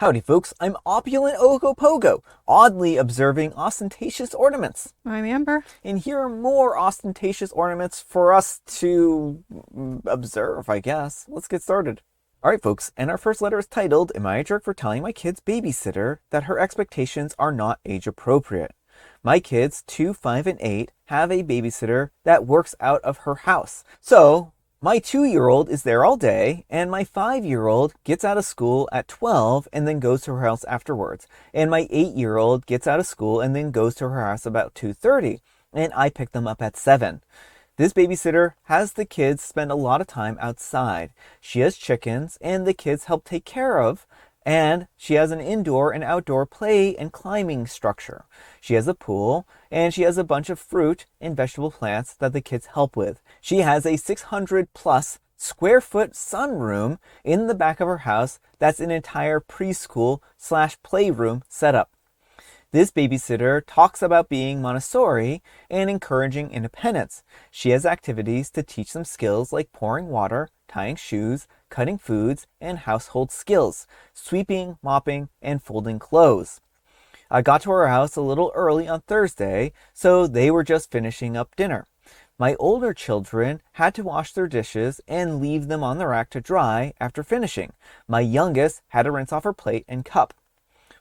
Howdy folks, I'm Opulent Ogopogo, oddly observing ostentatious ornaments. I'm Amber. And here are more ostentatious ornaments for us to observe, I guess. Let's get started. Alright folks, and our first letter is titled, Am I a Jerk for Telling My Kid's Babysitter that her expectations are not age appropriate? My kids, 2, 5, and 8, have a babysitter that works out of her house. So, my 2-year-old is there all day, and my 5-year-old gets out of school at 12 and then goes to her house afterwards. And my 8-year-old gets out of school and then goes to her house about 2:30, and I pick them up at 7. This babysitter has the kids spend a lot of time outside. She has chickens, and the kids help take care of, and she has an indoor and outdoor play and climbing structure. She has a pool, and she has a bunch of fruit and vegetable plants that the kids help with. She has a 600 plus square foot sunroom in the back of her house that's an entire preschool / playroom setup. This babysitter talks about being Montessori and encouraging independence. She has activities to teach them skills like pouring water, tying shoes, cutting foods, and household skills, sweeping, mopping, and folding clothes. I got to her house a little early on Thursday, so they were just finishing up dinner. My older children had to wash their dishes and leave them on the rack to dry after finishing. My youngest had to rinse off her plate and cup.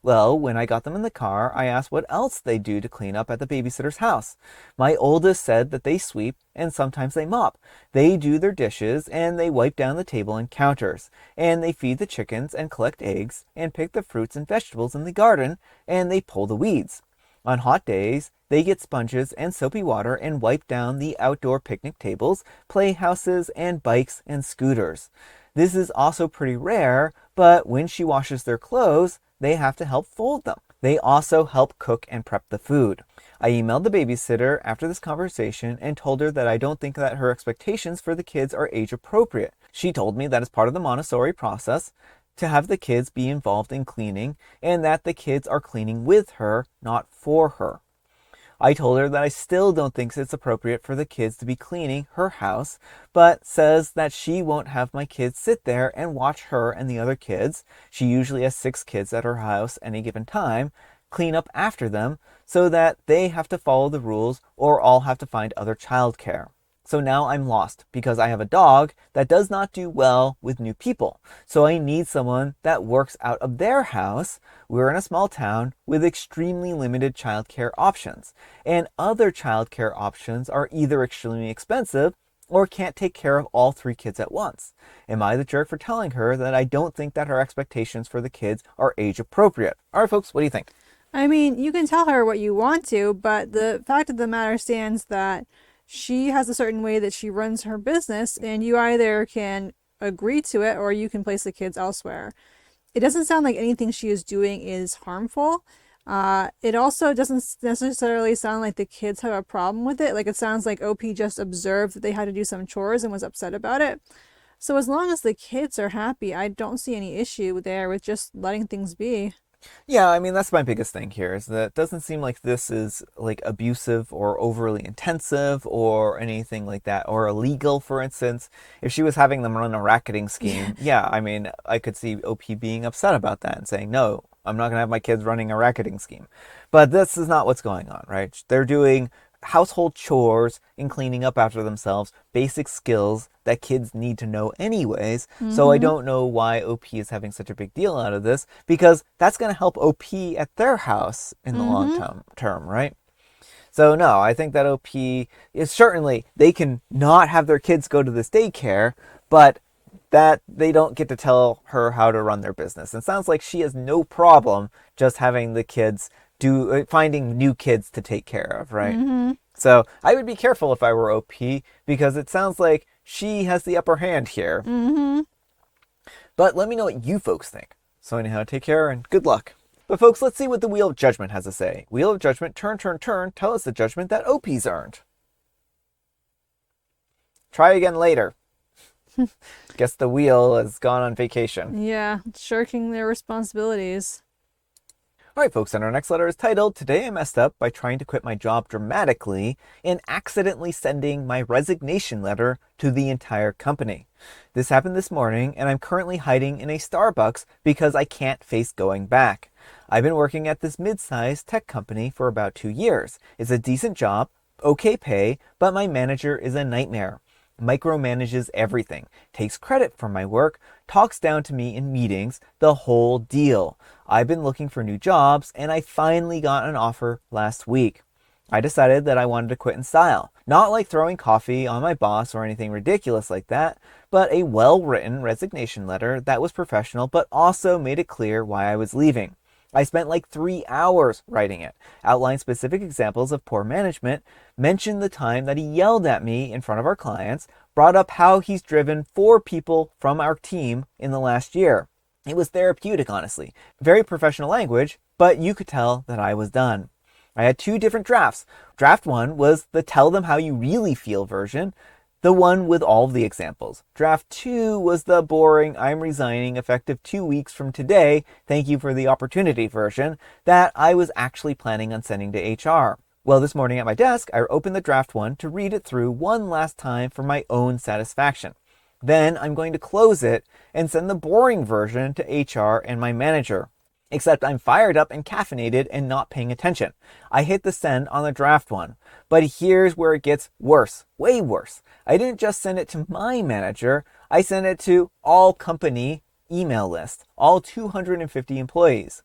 Well, when I got them in the car, I asked what else they do to clean up at the babysitter's house. My oldest said that they sweep and sometimes they mop. They do their dishes and they wipe down the table and counters. And they feed the chickens and collect eggs and pick the fruits and vegetables in the garden and they pull the weeds. On hot days, they get sponges and soapy water and wipe down the outdoor picnic tables, playhouses, and bikes and scooters. This is also pretty rare, but when she washes their clothes, they have to help fold them. They also help cook and prep the food. I emailed the babysitter after this conversation and told her that I don't think that her expectations for the kids are age appropriate. She told me that as part of the Montessori process, to have the kids be involved in cleaning and that the kids are cleaning with her, not for her. I told her that I still don't think it's appropriate for the kids to be cleaning her house, but says that she won't have my kids sit there and watch her and the other kids, she usually has 6 kids at her house any given time, clean up after them so that they have to follow the rules or all have to find other childcare. So now I'm lost because I have a dog that does not do well with new people. So I need someone that works out of their house. We're in a small town with extremely limited childcare options. And other childcare options are either extremely expensive or can't take care of all 3 kids at once. Am I the jerk for telling her that I don't think that her expectations for the kids are age appropriate? All right, folks, what do you think? I mean, you can tell her what you want to, but the fact of the matter stands that she has a certain way that she runs her business, and you either can agree to it or you can place the kids elsewhere. It doesn't sound like anything she is doing is harmful. It also doesn't necessarily sound like the kids have a problem with it. Like, it sounds like OP just observed that they had to do some chores and was upset about it. So as long as the kids are happy, I don't see any issue there with just letting things be. Yeah, I mean, that's my biggest thing here is that it doesn't seem like this is like abusive or overly intensive or anything like that, or illegal, for instance. If she was having them run a racketing scheme, yeah, I mean, I could see OP being upset about that and saying, no, I'm not going to have my kids running a racketing scheme. But this is not what's going on, right? They're doing household chores and cleaning up after themselves, basic skills that kids need to know anyways. So I don't know why OP is having such a big deal out of this, because that's going to help OP at their house in the long term, right? So no, I think that OP is certainly, they can not have their kids go to this daycare, but that they don't get to tell her how to run their business. It sounds like she has no problem just having the kids finding new kids to take care of, right? So I would be careful if I were OP, because it sounds like she has the upper hand here. But let me know what you folks think. So anyhow, take care and good luck. But folks, let's see what the Wheel of Judgment has to say. Wheel of Judgment, turn, turn, turn. Tell us the judgment that OP's earned. Try again later. Guess the wheel has gone on vacation. Yeah, shirking their responsibilities. All right, folks, and our next letter is titled, Today I Messed Up by Trying to Quit My Job Dramatically and Accidentally Sending My Resignation Letter to the entire company. This happened this morning, and I'm currently hiding in a Starbucks because I can't face going back. I've been working at this mid-sized tech company for about 2 years. It's a decent job, okay pay, but my manager is a nightmare. Micromanages everything, takes credit for my work, talks down to me in meetings, the whole deal. I've been looking for new jobs, and I finally got an offer last week. I decided that I wanted to quit in style. Not like throwing coffee on my boss or anything ridiculous like that, but a well-written resignation letter that was professional but also made it clear why I was leaving. I spent like 3 hours writing it, outlined specific examples of poor management, mentioned the time that he yelled at me in front of our clients, brought up how he's driven 4 people from our team in the last year. It was therapeutic, honestly. Very professional language, but you could tell that I was done. I had 2 different drafts. Draft 1 was the tell them how you really feel version, the one with all of the examples. Draft 2 was the boring, I'm resigning effective 2 weeks from today, thank you for the opportunity version that I was actually planning on sending to HR. Well, this morning at my desk, I opened the draft 1 to read it through one last time for my own satisfaction. Then I'm going to close it and send the boring version to HR and my manager. Except I'm fired up and caffeinated and not paying attention. I hit the send on the draft 1. But here's where it gets worse, way worse. I didn't just send it to my manager, I sent it to all company email list, all 250 employees.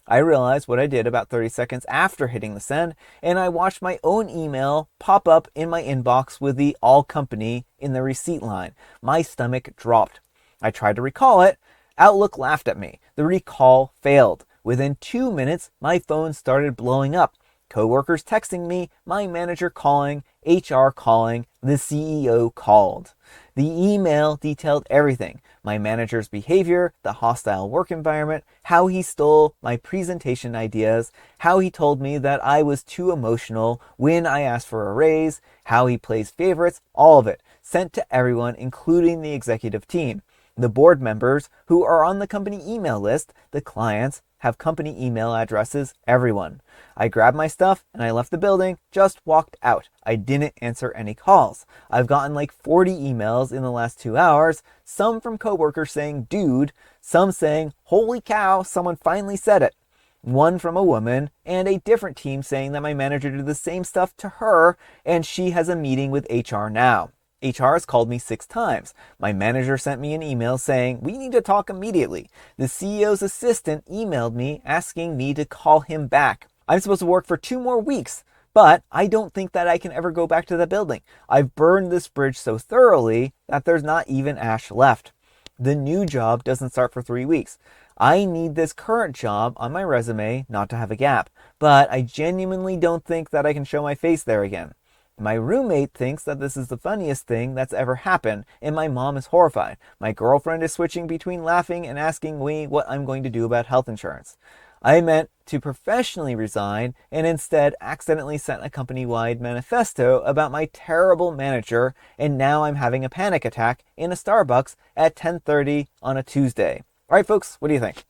I realized what I did about 30 seconds after hitting the send, and I watched my own email pop up in my inbox with the all company in the receipt line. My stomach dropped. I tried to recall it. Outlook laughed at me. The recall failed. Within 2 minutes, my phone started blowing up. Coworkers texting me, my manager calling, HR calling, the CEO called. The email detailed everything. My manager's behavior, the hostile work environment, how he stole my presentation ideas, how he told me that I was too emotional when I asked for a raise, how he plays favorites, all of it, sent to everyone, including the executive team. The board members who are on the company email list, the clients, have company email addresses, everyone. I grabbed my stuff and I left the building, just walked out. I didn't answer any calls. I've gotten like 40 emails in the last 2 hours, some from coworkers saying, dude, some saying, holy cow, someone finally said it. One from a woman, and a different team saying that my manager did the same stuff to her and she has a meeting with HR now. HR has called me 6 times. My manager sent me an email saying, we need to talk immediately. The CEO's assistant emailed me asking me to call him back. I'm supposed to work for 2 more weeks, but I don't think that I can ever go back to the building. I've burned this bridge so thoroughly that there's not even ash left. The new job doesn't start for 3 weeks. I need this current job on my resume not to have a gap, but I genuinely don't think that I can show my face there again. My roommate thinks that this is the funniest thing that's ever happened, and my mom is horrified. My girlfriend is switching between laughing and asking me what I'm going to do about health insurance. I meant to professionally resign and instead accidentally sent a company-wide manifesto about my terrible manager, and now I'm having a panic attack in a Starbucks at 10:30 on a Tuesday. All right, folks, what do you think?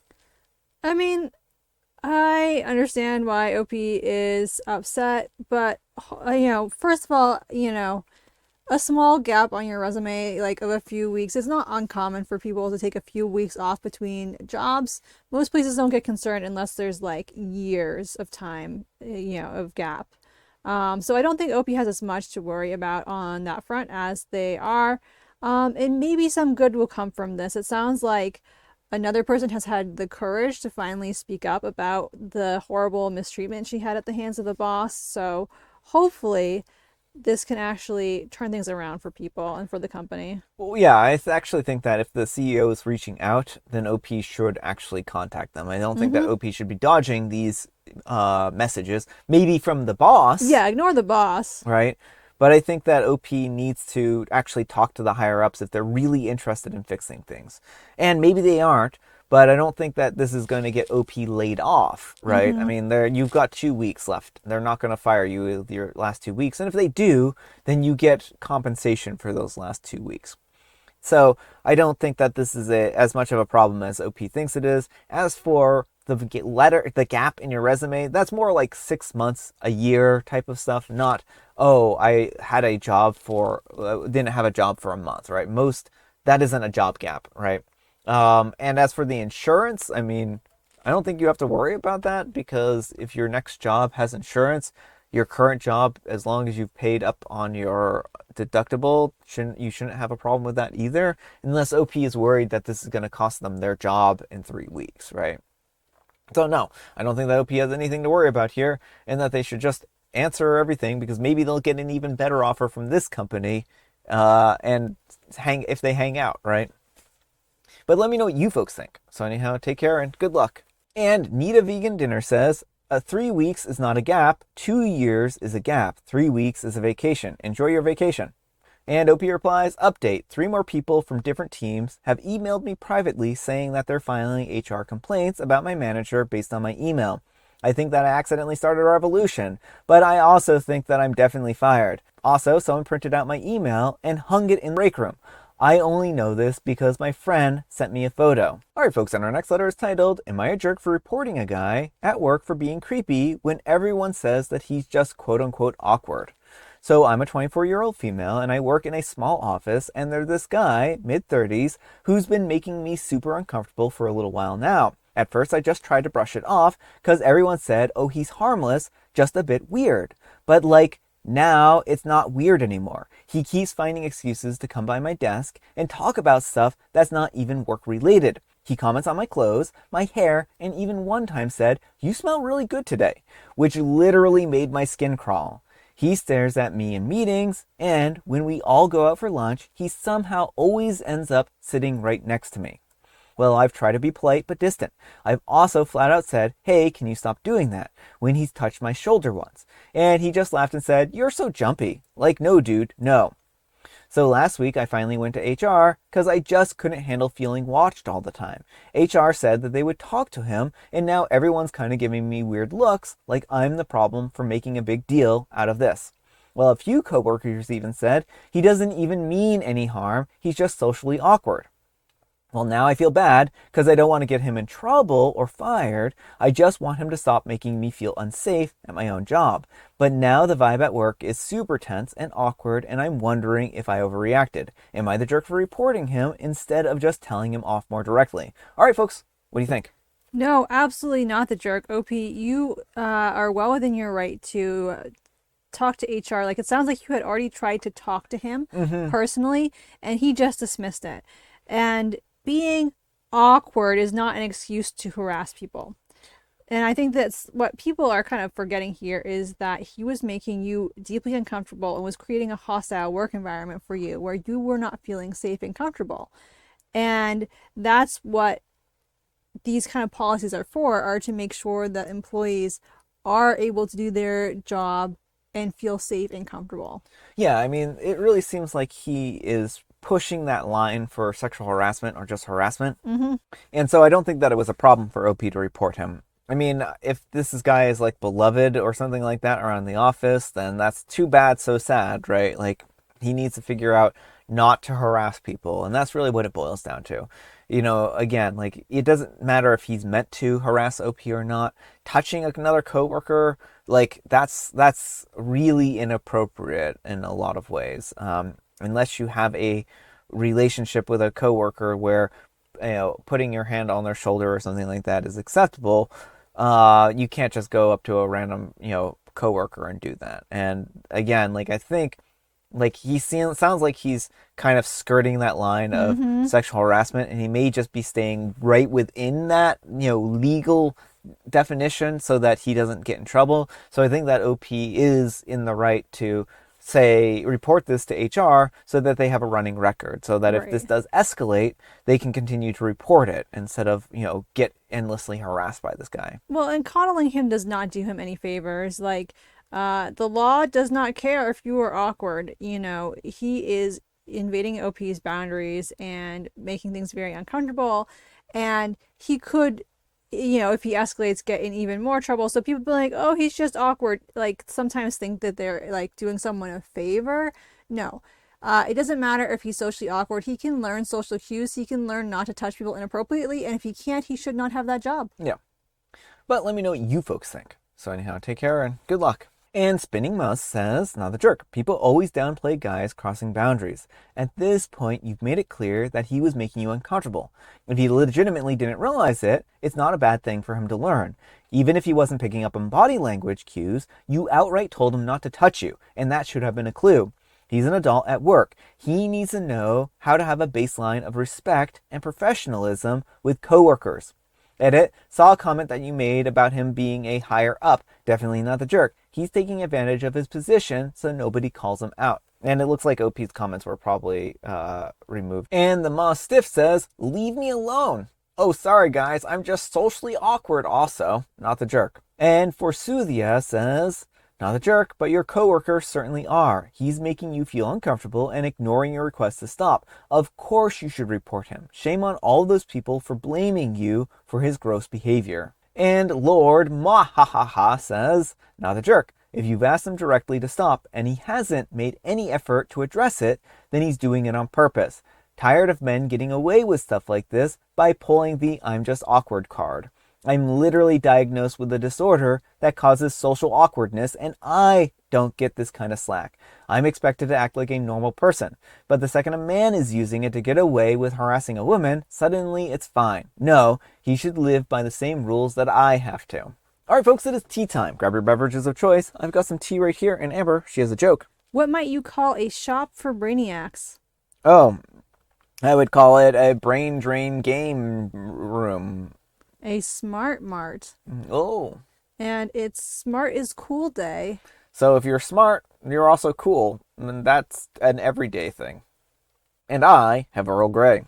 I mean, I understand why OP is upset, but, first of all, a small gap on your resume, like of a few weeks, is not uncommon for people to take a few weeks off between jobs. Most places don't get concerned unless there's like years of time, of gap. So I don't think OP has as much to worry about on that front as they are. And maybe some good will come from this. It sounds like another person has had the courage to finally speak up about the horrible mistreatment she had at the hands of the boss. So hopefully this can actually turn things around for people and for the company. Well, yeah, I actually think that if the CEO is reaching out, then OP should actually contact them. I don't think that OP should be dodging these messages, maybe from the boss. Yeah, ignore the boss. Right? But I think that OP needs to actually talk to the higher ups if they're really interested in fixing things. And maybe they aren't, but I don't think that this is going to get OP laid off, right? I mean, you've got 2 weeks left. They're not going to fire you with your last 2 weeks. And if they do, then you get compensation for those last 2 weeks. So I don't think that this is as much of a problem as OP thinks it is. As for the gap in your resume, that's more like 6 months, a year type of stuff, not, oh, I had a job for, didn't have a job for a month, right? That isn't a job gap, right? And as for the insurance, I mean, I don't think you have to worry about that, because if your next job has insurance, your current job, as long as you've paid up on your deductible, you shouldn't have a problem with that either, unless OP is worried that this is going to cost them their job in 3 weeks, right? So no, I don't think that OP has anything to worry about here, and that they should just answer everything, because maybe they'll get an even better offer from this company, and if they hang out, right? But let me know what you folks think. So anyhow, take care and good luck. And Need a Vegan Dinner says, 3 weeks is not a gap. 2 years is a gap. 3 weeks is a vacation. Enjoy your vacation. And OP replies, update, 3 more people from different teams have emailed me privately saying that they're filing HR complaints about my manager based on my email. I think that I accidentally started a revolution, but I also think that I'm definitely fired. Also, someone printed out my email and hung it in the break room. I only know this because my friend sent me a photo. Alright folks, and our next letter is titled, Am I a jerk for reporting a guy at work for being creepy when everyone says that he's just quote unquote awkward? So I'm a 24-year-old female and I work in a small office, and there's this guy, mid-30s, who's been making me super uncomfortable for a little while now. At first I just tried to brush it off because everyone said, oh, he's harmless, just a bit weird. But now it's not weird anymore. He keeps finding excuses to come by my desk and talk about stuff that's not even work related. He comments on my clothes, my hair, and even one time said, you smell really good today, which literally made my skin crawl. He stares at me in meetings, and when we all go out for lunch, he somehow always ends up sitting right next to me. Well, I've tried to be polite but distant. I've also flat out said, hey, can you stop doing that, when he's touched my shoulder once. And he just laughed and said, you're so jumpy. Like, no, dude, no. So last week I finally went to HR because I just couldn't handle feeling watched all the time. HR said that they would talk to him, and now everyone's kind of giving me weird looks like I'm the problem for making a big deal out of this. Well, a few coworkers even said he doesn't even mean any harm, he's just socially awkward. Well, now I feel bad because I don't want to get him in trouble or fired. I just want him to stop making me feel unsafe at my own job. But now the vibe at work is super tense and awkward, and I'm wondering if I overreacted. Am I the jerk for reporting him instead of just telling him off more directly? All right, folks, what do you think? No, absolutely not the jerk. OP, you are well within your right to talk to HR. Like, it sounds like you had already tried to talk to him personally, and he just dismissed it. And being awkward is not an excuse to harass people. And I think that's what people are kind of forgetting here, is that he was making you deeply uncomfortable and was creating a hostile work environment for you where you were not feeling safe and comfortable. And that's what these kind of policies are to make sure that employees are able to do their job and feel safe and comfortable. Yeah, I mean, it really seems like he is pushing that line for sexual harassment or just harassment. And so I don't think that it was a problem for OP to report him. I mean, if this guy is like beloved or something like that around the office, then that's too bad, so sad, right? Like, he needs to figure out not to harass people, and that's really what it boils down to. You know, again, like, it doesn't matter if he's meant to harass OP or not. Touching another coworker, like, that's really inappropriate in a lot of ways. Unless you have a relationship with a coworker where, you know, putting your hand on their shoulder or something like that is acceptable, you can't just go up to a random, you know, coworker and do that. And again, like, I think, like, sounds like he's kind of skirting that line of sexual harassment, and he may just be staying right within that, you know, legal definition so that he doesn't get in trouble. So I think that OP is in the right to report this to HR so that they have a running record, so that if this does escalate, they can continue to report it instead of, you know, get endlessly harassed by this guy. Well, and coddling him does not do him any favors. Like, the law does not care if you are awkward. You know, he is invading OP's boundaries and making things very uncomfortable, and he could, you know, if he escalates, get in even more trouble. So people be like, oh, he's just awkward, like, sometimes think that they're like doing someone a favor. No, it doesn't matter if he's socially awkward. He can learn social cues. He can learn not to touch people inappropriately, and if he can't, he should not have that job. Yeah. But let me know what you folks think. So anyhow, take care and good luck. And Spinning Mouse says, not the jerk. People always downplay guys crossing boundaries. At this point, you've made it clear that he was making you uncomfortable. If he legitimately didn't realize it, it's not a bad thing for him to learn. Even if he wasn't picking up on body language cues, you outright told him not to touch you, and that should have been a clue. He's an adult at work. He needs to know how to have a baseline of respect and professionalism with coworkers. Edit, saw a comment that you made about him being a higher up. Definitely not the jerk. He's taking advantage of his position so nobody calls him out. And it looks like OP's comments were probably removed. And the Moss Stiff says, leave me alone. Oh, sorry guys, I'm just socially awkward also. Not the jerk. And Forsuthia says, not the jerk, but your coworkers certainly are. He's making you feel uncomfortable and ignoring your request to stop. Of course you should report him. Shame on all those people for blaming you for his gross behavior. And Lord Mwahaha says, not the jerk. If you've asked him directly to stop and he hasn't made any effort to address it, then he's doing it on purpose. Tired of men getting away with stuff like this by pulling the I'm just awkward card. I'm literally diagnosed with a disorder that causes social awkwardness, and I don't get this kind of slack. I'm expected to act like a normal person, but the second a man is using it to get away with harassing a woman, suddenly it's fine. No, he should live by the same rules that I have to. Alright folks, it is tea time. Grab your beverages of choice. I've got some tea right here, and Amber, she has a joke. What might you call a shop for brainiacs? Oh, I would call it a brain drain game room. A smart mart. Oh. And it's Smart is Cool Day. So if you're smart, you're also cool. And that's an everyday thing. And I have Earl Grey.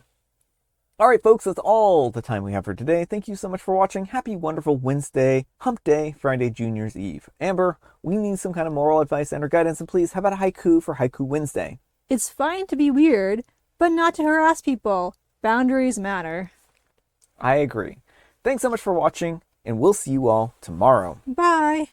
Alright folks, that's all the time we have for today. Thank you so much for watching. Happy wonderful Wednesday, Hump Day, Friday, Junior's Eve. Amber, we need some kind of moral advice and or guidance, and please, how about a haiku for Haiku Wednesday? It's fine to be weird, but not to harass people. Boundaries matter. I agree. Thanks so much for watching, and we'll see you all tomorrow. Bye.